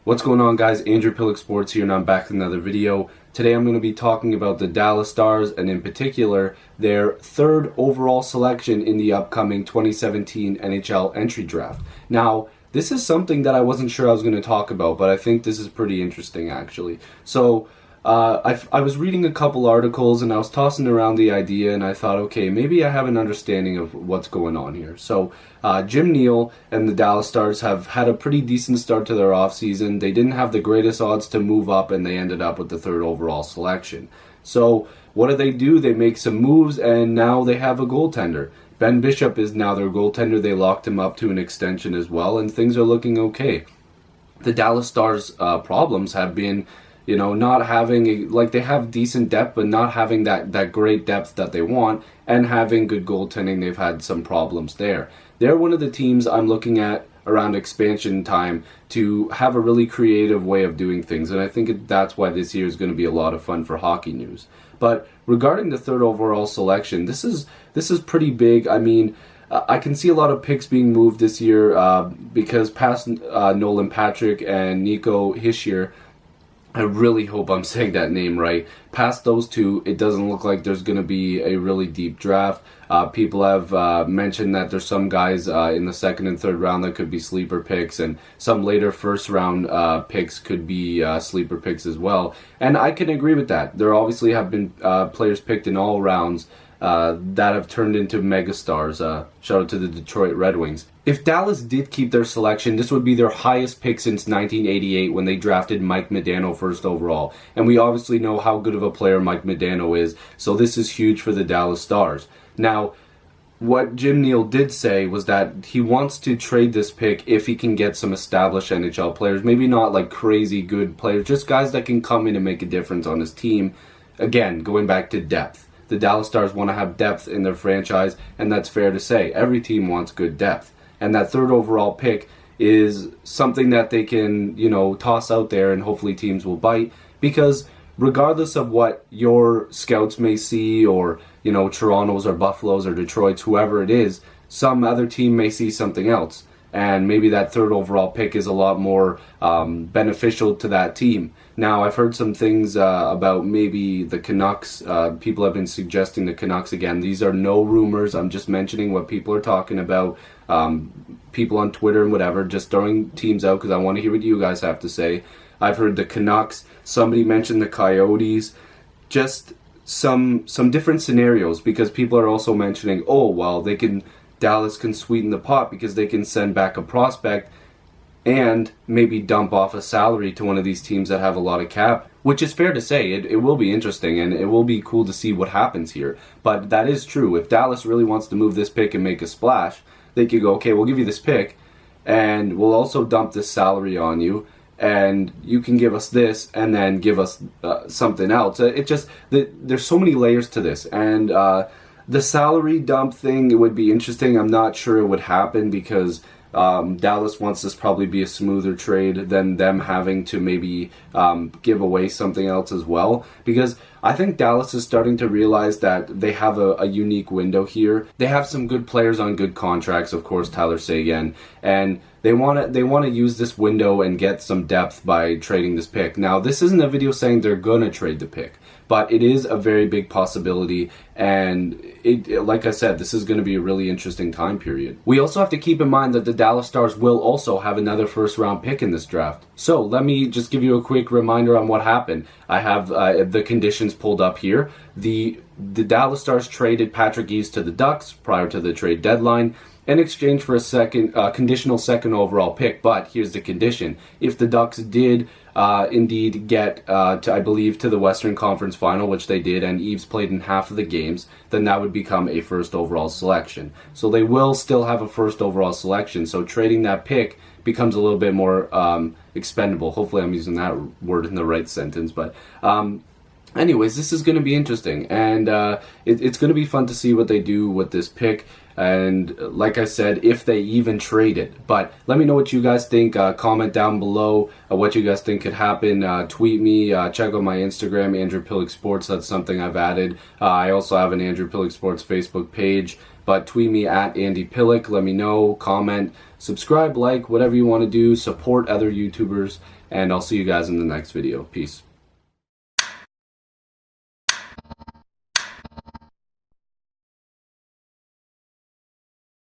What's going on, guys? Andrew Piluk Sports here, and I'm back with another video. Today I'm going to be talking about the Dallas Stars, and in particular their third overall selection in the upcoming 2017 NHL entry draft. Now, this is something that I wasn't sure I was going to talk about, but I think this is pretty interesting actually. So I was reading a couple articles and I was tossing around the idea, and I thought, okay, maybe I have an understanding of what's going on here. So Jim Neal and the Dallas Stars have had a pretty decent start to their offseason. They didn't have the greatest odds to move up, and they ended up with the third overall selection. So what do? They make some moves, and now they have a goaltender. Ben Bishop is now their goaltender. They locked him up to an extension as well, and things are looking okay. The Dallas Stars' problems have been, not having, they have decent depth, but not having that great depth that they want, and having good goaltending. They've had some problems there. They're one of the teams I'm looking at around expansion time to have a really creative way of doing things, and I think that's why this year is going to be a lot of fun for hockey news. But regarding the third overall selection, this is pretty big. I mean, I can see a lot of picks being moved this year because past Nolan Patrick and Nico Hischier, I really hope I'm saying that name right. Past those two, it doesn't look like there's going to be a really deep draft. People have mentioned that there's some guys in the second and third round that could be sleeper picks, and some later first round picks could be sleeper picks as well. And I can agree with that. There obviously have been players picked in all rounds that have turned into megastars. Shout out to the Detroit Red Wings. If Dallas did keep their selection, this would be their highest pick since 1988 when they drafted Mike Modano first overall. And we obviously know how good of a player Mike Modano is, so this is huge for the Dallas Stars. Now, what Jim Neal did say was that he wants to trade this pick if he can get some established NHL players. Maybe not like crazy good players, just guys that can come in and make a difference on his team. Again, going back to depth. The Dallas Stars want to have depth in their franchise, and that's fair to say. Every team wants good depth. And that third overall pick is something that they can, toss out there, and hopefully teams will bite. Because regardless of what your scouts may see, or, Toronto's or Buffalo's or Detroit's, whoever it is, some other team may see something else. And maybe that third overall pick is a lot more beneficial to that team. Now, I've heard some things about maybe the Canucks. People have been suggesting the Canucks again. These are no rumors. I'm just mentioning what people are talking about. People on Twitter and whatever, just throwing teams out because I want to hear what you guys have to say. I've heard the Canucks. Somebody mentioned the Coyotes. Just some different scenarios, because people are also mentioning, Dallas can sweeten the pot because they can send back a prospect and maybe dump off a salary to one of these teams that have a lot of cap, which is fair to say. It will be interesting, and it will be cool to see what happens here. But that is true. If Dallas really wants to move this pick and make a splash, they could go, okay, we'll give you this pick, and we'll also dump this salary on you, and you can give us this, and then give us something else. There's so many layers to this, and the salary dump thing, it would be interesting. I'm not sure it would happen because Dallas wants this probably be a smoother trade than them having to maybe give away something else as well. Because I think Dallas is starting to realize that they have a unique window here. They have some good players on good contracts, of course, Tyler Seguin, and they want to use this window and get some depth by trading this pick. Now, this isn't a video saying they're gonna trade the pick, but it is a very big possibility, and like I said, this is going to be a really interesting time period. We also have to keep in mind that the Dallas Stars will also have another first round pick in this draft. So let me just give you a quick reminder on what happened. I have the conditions pulled up here. The Dallas Stars traded Patrick Eaves to the Ducks prior to the trade deadline in exchange for a conditional second overall pick. But here's the condition: if the Ducks did indeed get I believe to the Western Conference Final, which they did, and Eaves played in half of the games, then that would become a first overall selection. So they will still have a first overall selection. So trading that pick becomes a little bit more expendable. Hopefully I'm using that word in the right sentence. But anyways, this is going to be interesting, and it's going to be fun to see what they do with this pick. And like I said, if they even trade it. But let me know what you guys think. Comment down below what you guys think could happen. Tweet me. Check out my Instagram, Andrew Piluk Sports. That's something I've added. I also have an Andrew Piluk Sports Facebook page. But tweet me at Andy Piluk. Let me know. Comment. Subscribe, like, whatever you want to do. Support other YouTubers. and I'll see you guys in the next video. Peace.